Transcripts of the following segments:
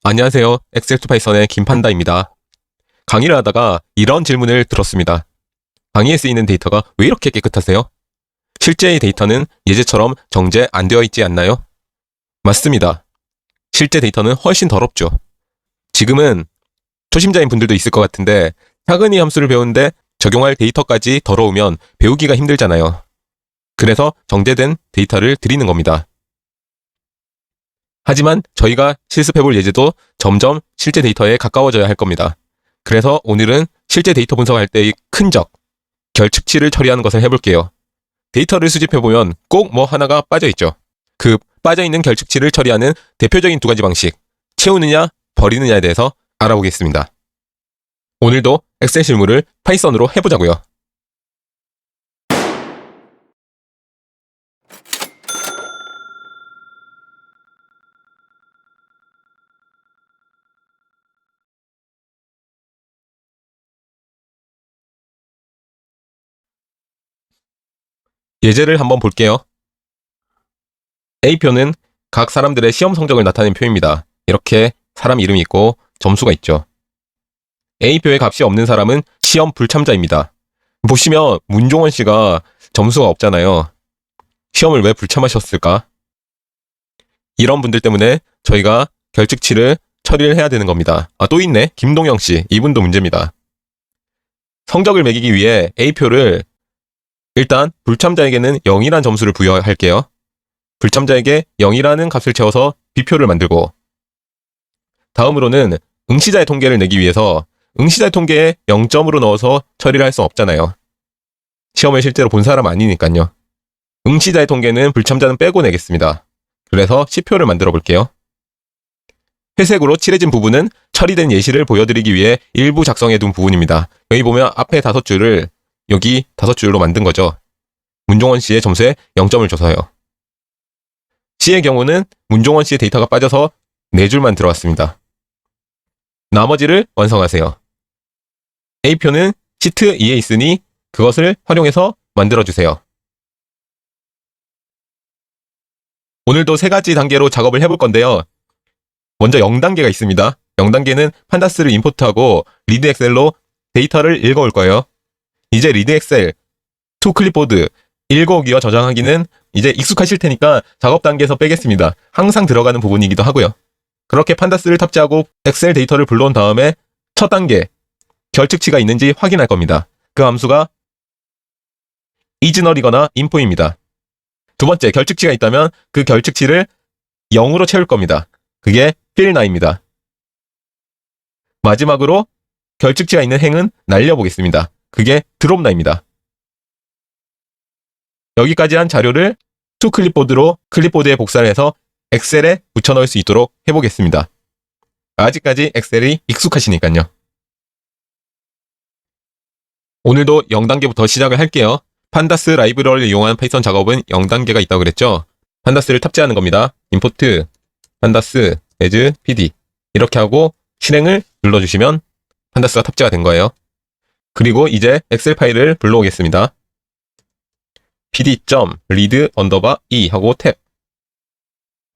안녕하세요. 엑셀 투 파이썬의 김판다입니다. 강의를 하다가 이런 질문을 들었습니다. 강의에 쓰이는 데이터가 왜 이렇게 깨끗하세요? 실제의 데이터는 예제처럼 정제 안 되어 있지 않나요? 맞습니다. 실제 데이터는 훨씬 더럽죠. 지금은 초심자인 분들도 있을 것 같은데 차근히 함수를 배우는데 적용할 데이터까지 더러우면 배우기가 힘들잖아요. 그래서 정제된 데이터를 드리는 겁니다. 하지만 저희가 실습해볼 예제도 점점 실제 데이터에 가까워져야 할 겁니다. 그래서 오늘은 실제 데이터 분석할 때의 큰적, 결측치를 처리하는 것을 해볼게요. 데이터를 수집해보면 꼭 뭐 하나가 빠져있죠. 그 빠져있는 결측치를 처리하는 대표적인 두 가지 방식, 채우느냐, 버리느냐에 대해서 알아보겠습니다. 오늘도 엑셀 실무를 파이썬으로 해보자고요. 예제를 한번 볼게요. A표는 각 사람들의 시험 성적을 나타낸 표입니다. 이렇게 사람 이름이 있고 점수가 있죠. A표의 값이 없는 사람은 시험 불참자입니다. 보시면 문종원 씨가 점수가 없잖아요. 시험을 왜 불참하셨을까? 이런 분들 때문에 저희가 결측치를 처리를 해야 되는 겁니다. 또 있네. 김동영 씨. 이분도 문제입니다. 성적을 매기기 위해 A표를 일단 불참자에게는 0이란 점수를 부여할게요. 불참자에게 0이라는 값을 채워서 B표를 만들고 다음으로는 응시자의 통계를 내기 위해서 응시자의 통계에 0점으로 넣어서 처리를 할 수 없잖아요. 시험을 실제로 본 사람 아니니까요. 응시자의 통계는 불참자는 빼고 내겠습니다. 그래서 C표를 만들어 볼게요. 회색으로 칠해진 부분은 처리된 예시를 보여드리기 위해 일부 작성해둔 부분입니다. 여기 보면 앞에 5줄을 여기 5줄로 만든 거죠. 문종원 씨의 점수에 0점을 줘서요. C의 경우는 문종원 씨의 데이터가 빠져서 4줄만 들어왔습니다. 나머지를 완성하세요. A표는 시트 2에 있으니 그것을 활용해서 만들어주세요. 오늘도 3가지 단계로 작업을 해볼 건데요. 먼저 0단계가 있습니다. 0단계는 판다스를 임포트하고 리드 엑셀로 데이터를 읽어올 거예요. 이제 리드 엑셀, 투 클립보드, 읽어오기와 저장하기는 이제 익숙하실 테니까 작업 단계에서 빼겠습니다. 항상 들어가는 부분이기도 하고요. 그렇게 판다스를 탑재하고 엑셀 데이터를 불러온 다음에 첫 단계, 결측치가 있는지 확인할 겁니다. 그 함수가 이즈널이거나 인포입니다. 두 번째, 결측치가 있다면 그 결측치를 0으로 채울 겁니다. 그게 fillNow입니다. 마지막으로 결측치가 있는 행은 날려보겠습니다. 그게 dropNow입니다. 여기까지 한 자료를 to 클립보드로 클립보드에 복사를 해서 엑셀에 붙여넣을 수 있도록 해보겠습니다. 아직까지 엑셀이 익숙하시니까요. 오늘도 0단계부터 시작을 할게요. 판다스 라이브러리를 이용한 파이썬 작업은 0단계가 있다고 그랬죠. 판다스를 탑재하는 겁니다. 임포트 판다스 as pd 이렇게 하고 실행을 눌러주시면 판다스가 탑재가 된 거예요. 그리고 이제 엑셀 파일을 불러오겠습니다. pd.read_e 하고 탭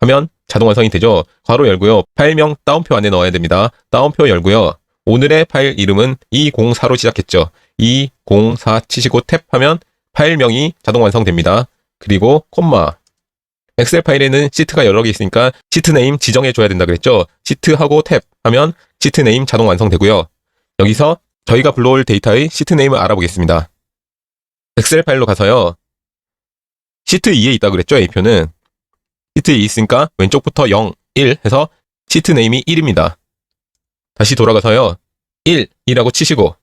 하면 자동 완성이 되죠. 괄호 열고요. 파일명 다운표 안에 넣어야 됩니다. 다운표 열고요. 오늘의 파일 이름은 204로 시작했죠. 204 치시고 탭 하면 파일명이 자동 완성됩니다. 그리고 콤마 엑셀 파일에는 시트가 여러 개 있으니까 시트 네임 지정해줘야 된다 그랬죠. 시트하고 탭 하면 시트 네임 자동 완성되고요. 여기서 저희가 불러올 데이터의 시트 네임을 알아보겠습니다. 엑셀 파일로 가서요. 시트 2에 있다고 그랬죠. A표는 시트 2 있으니까 왼쪽부터 0, 1 해서 시트 네임이 1입니다. 다시 돌아가서요. 1이라고 치시고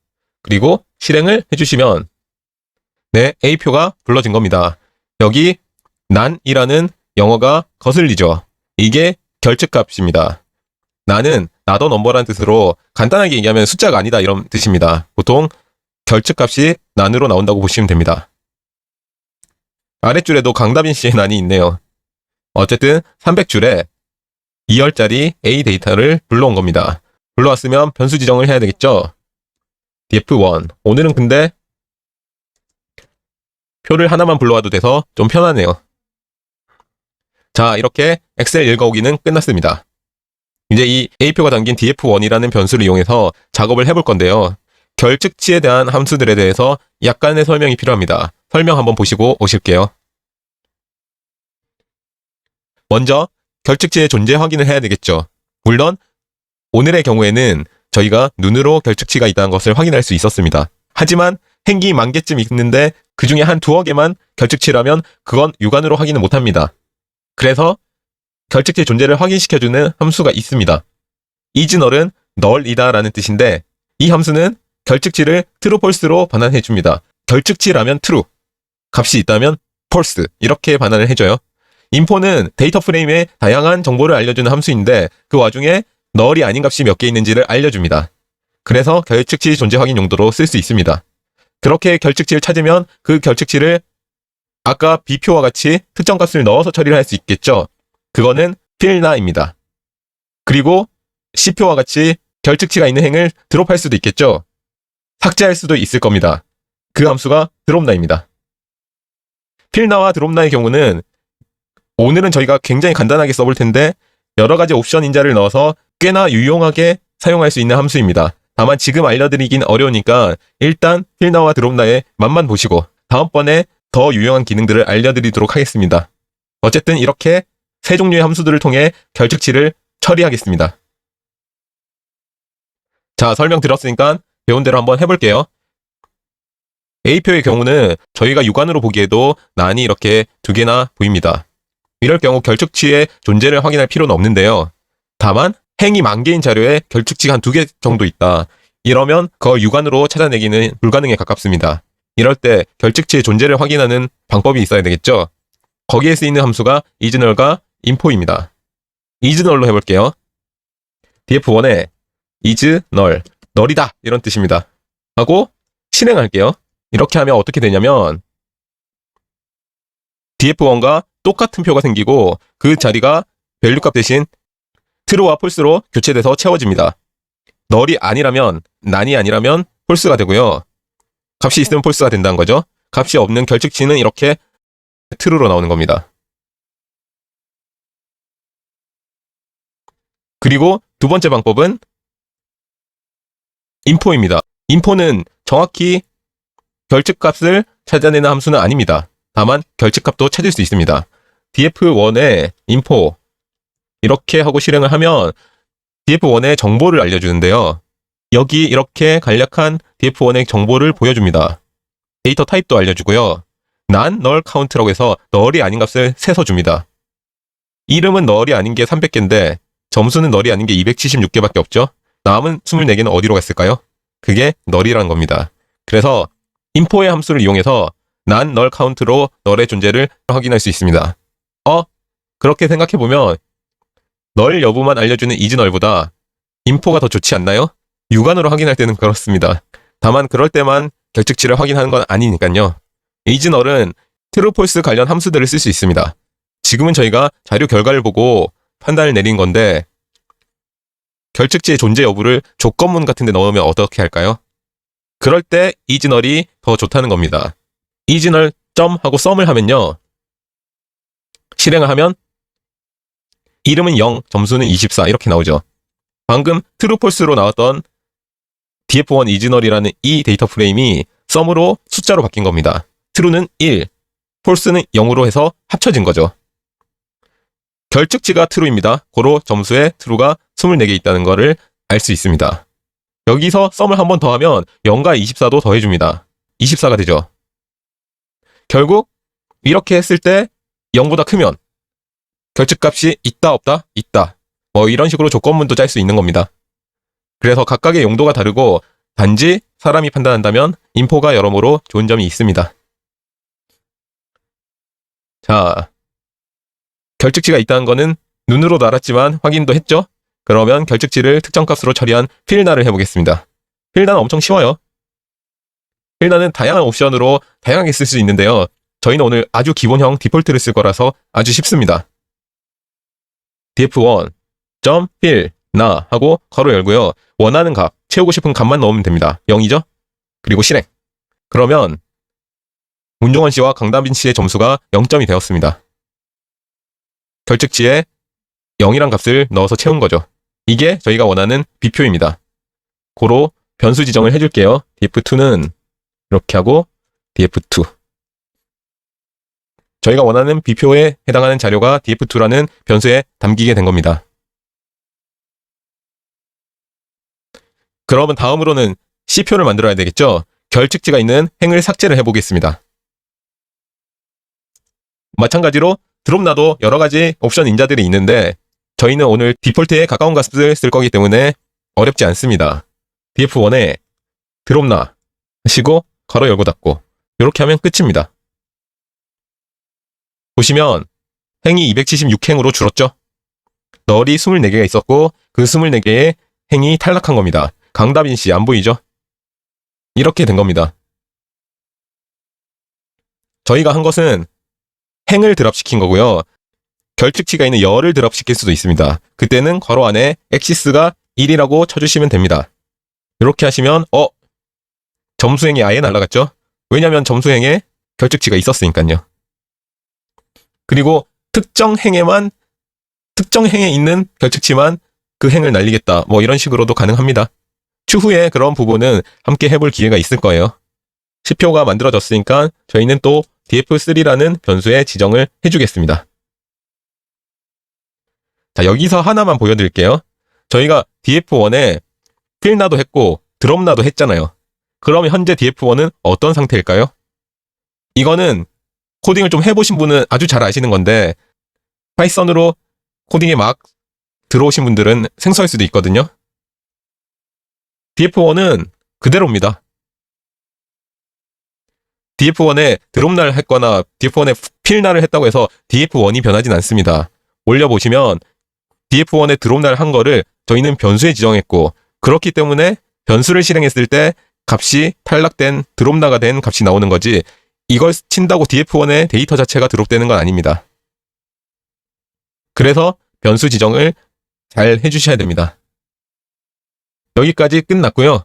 그리고 실행을 해주시면 네, A표가 불러진 겁니다. 여기 난이라는 영어가 거슬리죠. 이게 결측값입니다. 난은 나더 넘버라는 뜻으로 간단하게 얘기하면 숫자가 아니다 이런 뜻입니다. 보통 결측값이 난으로 나온다고 보시면 됩니다. 아랫줄에도 강다빈 씨의 난이 있네요. 어쨌든 300줄에 2열짜리 A 데이터를 불러온 겁니다. 불러왔으면 변수 지정을 해야 되겠죠. df1 오늘은 근데 표를 하나만 불러와도 돼서 좀 편하네요. 자, 이렇게 엑셀 읽어오기는 끝났습니다. 이제 이 A표가 담긴 df1이라는 변수를 이용해서 작업을 해볼 건데요. 결측치에 대한 함수들에 대해서 약간의 설명이 필요합니다. 설명 한번 보시고 오실게요. 먼저 결측치의 존재 확인을 해야 되겠죠. 물론 오늘의 경우에는 저희가 눈으로 결측치가 있다는 것을 확인할 수 있었습니다. 하지만 행기 10,000개쯤 있는데 그 중에 한 2-3개만 결측치라면 그건 육안으로 확인을 못합니다. 그래서 결측치의 존재를 확인시켜주는 함수가 있습니다. isNull은 null이다 라는 뜻인데 이 함수는 결측치를 true, false로 반환해줍니다. 결측치라면 true, 값이 있다면 false 이렇게 반환을 해줘요. info는 데이터 프레임에 다양한 정보를 알려주는 함수인데 그 와중에 null이 아닌 값이 몇 개 있는지를 알려줍니다. 그래서 결측치 존재 확인 용도로 쓸 수 있습니다. 그렇게 결측치를 찾으면 그 결측치를 아까 B표와 같이 특정 값을 넣어서 처리를 할 수 있겠죠. 그거는 fillNa입니다. 그리고 C표와 같이 결측치가 있는 행을 드롭할 수도 있겠죠. 삭제할 수도 있을 겁니다. 그 함수가 dropNa입니다. fillNa와 dropNa의 경우는 오늘은 저희가 굉장히 간단하게 써볼 텐데 여러 가지 옵션 인자를 넣어서 꽤나 유용하게 사용할 수 있는 함수입니다. 다만 지금 알려드리긴 어려우니까 일단 fillNa와 dropNa의 맛만 보시고 다음번에 더 유용한 기능들을 알려드리도록 하겠습니다. 어쨌든 이렇게 세 종류의 함수들을 통해 결측치를 처리하겠습니다. 자, 설명 들었으니까 배운 대로 한번 해볼게요. A표의 경우는 저희가 육안으로 보기에도 난이 이렇게 2개나 보입니다. 이럴 경우 결측치의 존재를 확인할 필요는 없는데요. 다만 행이 10,000개인 자료에 결측치가 한 2개 정도 있다. 이러면 그걸 육안으로 찾아내기는 불가능에 가깝습니다. 이럴 때 결측치의 존재를 확인하는 방법이 있어야 되겠죠. 거기에 쓰이는 함수가 isNull과 info입니다. isNull로 해볼게요. df1에 isNull, null이다 이런 뜻입니다. 하고 실행할게요. 이렇게 하면 어떻게 되냐면 df1과 똑같은 표가 생기고 그 자리가 밸류 값 대신 true와 false로 교체돼서 채워집니다. null이 아니라면, none이 아니라면 false가 되고요. 값이 있으면 false가 된다는 거죠. 값이 없는 결측치는 이렇게 true로 나오는 겁니다. 그리고 두 번째 방법은 info입니다. info는 정확히 결측값을 찾아내는 함수는 아닙니다. 다만 결측값도 찾을 수 있습니다. df1에 info 이렇게 하고 실행을 하면 df1의 정보를 알려주는데요. 여기 이렇게 간략한 df1의 정보를 보여줍니다. 데이터 타입도 알려주고요. non null count라고 해서 null이 아닌 값을 세서 줍니다. 이름은 null이 아닌 게 300개인데 점수는 null이 아닌 게 276개밖에 없죠. 남은 24개는 어디로 갔을까요? 그게 null이라는 겁니다. 그래서 info의 함수를 이용해서 non null count로 null의 존재를 확인할 수 있습니다. 그렇게 생각해보면 null 여부만 알려주는 isNull보다 info가 더 좋지 않나요? 육안으로 확인할 때는 그렇습니다. 다만 그럴 때만 결측치를 확인하는 건 아니니까요. isNull은 true, false 관련 함수들을 쓸 수 있습니다. 지금은 저희가 자료 결과를 보고 판단을 내린 건데 결측치의 존재 여부를 조건문 같은 데 넣으면 어떻게 할까요? 그럴 때 isNull이 더 좋다는 겁니다. isNull 점 하고 sum을 하면요. 실행을 하면 이름은 0, 점수는 24 이렇게 나오죠. 방금 true, false로 나왔던 df1 isNull이라는 이 데이터 프레임이 sum으로 숫자로 바뀐 겁니다. true는 1, false는 0으로 해서 합쳐진 거죠. 결측치가 true입니다. 고로 점수에 true가 24개 있다는 거를 알 수 있습니다. 여기서 sum을 한 번 더 하면 0과 24도 더해줍니다. 24가 되죠. 결국 이렇게 했을 때 0보다 크면 결측값이 있다 없다 있다 뭐 이런 식으로 조건문도 짤 수 있는 겁니다. 그래서 각각의 용도가 다르고 단지 사람이 판단한다면 info가 여러모로 좋은 점이 있습니다. 자, 결측치가 있다는 거는 눈으로도 알았지만 확인도 했죠? 그러면 결측치를 특정 값으로 처리한 fillNa를 해보겠습니다. fillNa는 엄청 쉬워요. fillNa는 다양한 옵션으로 다양하게 쓸 수 있는데요. 저희는 오늘 아주 기본형 디폴트를 쓸 거라서 아주 쉽습니다. df1 .fillNa 하고 괄호 열고요. 원하는 값, 채우고 싶은 값만 넣으면 됩니다. 0이죠? 그리고 실행. 그러면 문종원 씨와 강다빈 씨의 점수가 0점이 되었습니다. 결측치에 0이란 값을 넣어서 채운 거죠. 이게 저희가 원하는 B표입니다. 고로 변수 지정을 해줄게요. df2는 이렇게 하고 df2. 저희가 원하는 B표에 해당하는 자료가 df2라는 변수에 담기게 된 겁니다. 그러면 다음으로는 C표를 만들어야 되겠죠? 결측지가 있는 행을 삭제를 해보겠습니다. 마찬가지로 드롭나도 여러가지 옵션 인자들이 있는데 저희는 오늘 디폴트에 가까운 값을 쓸 거기 때문에 어렵지 않습니다. df1에 드롭나 하시고 괄호 열고 닫고 이렇게 하면 끝입니다. 보시면 행이 276행으로 줄었죠? 널이 24개가 있었고 그 24개의 행이 탈락한 겁니다. 강다빈씨 안 보이죠? 이렇게 된 겁니다. 저희가 한 것은 행을 드랍시킨 거고요. 결측치가 있는 열을 드랍시킬 수도 있습니다. 그때는 괄호 안에 엑시스가 1이라고 쳐주시면 됩니다. 이렇게 하시면 점수행이 아예 날아갔죠? 왜냐면 점수행에 결측치가 있었으니까요. 그리고 특정 행에 있는 결측치만 그 행을 날리겠다. 뭐 이런 식으로도 가능합니다. 추후에 그런 부분은 함께 해볼 기회가 있을 거예요. C표가 만들어졌으니까 저희는 또 df3라는 변수에 지정을 해주겠습니다. 자, 여기서 하나만 보여드릴게요. 저희가 df1에 필나도 했고 드롭나도 했잖아요. 그럼 현재 df1은 어떤 상태일까요? 이거는 코딩을 좀 해보신 분은 아주 잘 아시는 건데 파이썬으로 코딩에 막 들어오신 분들은 생소할 수도 있거든요. df1은 그대로입니다. df1에 드롭날 했거나 df1에 필날을 했다고 해서 df1이 변하진 않습니다. 올려보시면 df1에 드롭날 한 거를 저희는 변수에 지정했고 그렇기 때문에 변수를 실행했을 때 값이 탈락된 드롭나가 된 값이 나오는 거지 이걸 친다고 df1의 데이터 자체가 드롭되는 건 아닙니다. 그래서 변수 지정을 잘 해주셔야 됩니다. 여기까지 끝났고요.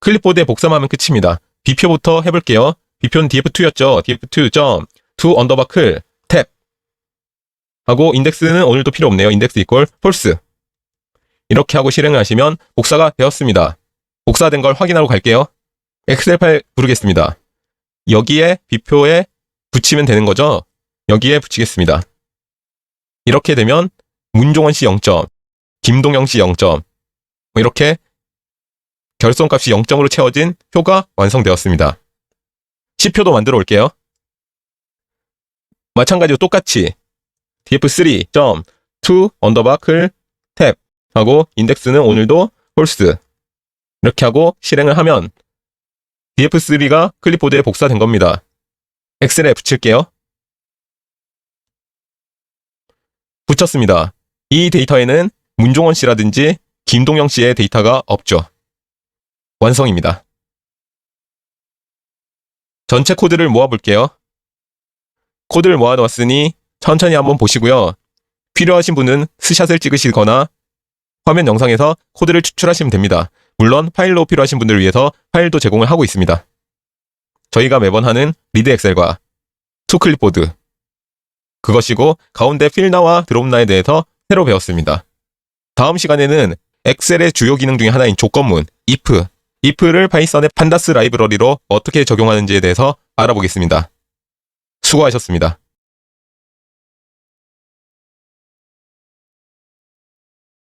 클립보드에 복사하면 끝입니다. B표부터 해볼게요. B표는 df2였죠. df2.to 언더바 클 탭 하고 인덱스는 오늘도 필요 없네요. 인덱스 이퀄 폴스 이렇게 하고 실행을 하시면 복사가 되었습니다. 복사된 걸 확인하러 갈게요. 엑셀 파일 부르겠습니다. 여기에 B표에 붙이면 되는 거죠. 여기에 붙이겠습니다. 이렇게 되면 문종원씨 0점, 김동영씨 0점 이렇게 결손값이 0점으로 채워진 표가 완성되었습니다. C표도 만들어 올게요. 마찬가지로 똑같이 df3.to 언더바 클 탭 하고 인덱스는 오늘도 폴스 이렇게 하고 실행을 하면 df3가 클립보드에 복사된 겁니다. 엑셀에 붙일게요. 붙였습니다. 이 데이터에는 문종원 씨라든지 김동영 씨의 데이터가 없죠. 완성입니다. 전체 코드를 모아볼게요. 코드를 모아놓았으니 천천히 한번 보시고요. 필요하신 분은 스샷을 찍으시거나 화면 영상에서 코드를 추출하시면 됩니다. 물론 파일로 필요하신 분들을 위해서 파일도 제공을 하고 있습니다. 저희가 매번 하는 리드 엑셀과 투 클립보드 그것이고 가운데 필나와 드롭나에 대해서 새로 배웠습니다. 다음 시간에는 엑셀의 주요 기능 중에 하나인 조건문 if를 파이썬의 판다스 라이브러리로 어떻게 적용하는지에 대해서 알아보겠습니다. 수고하셨습니다.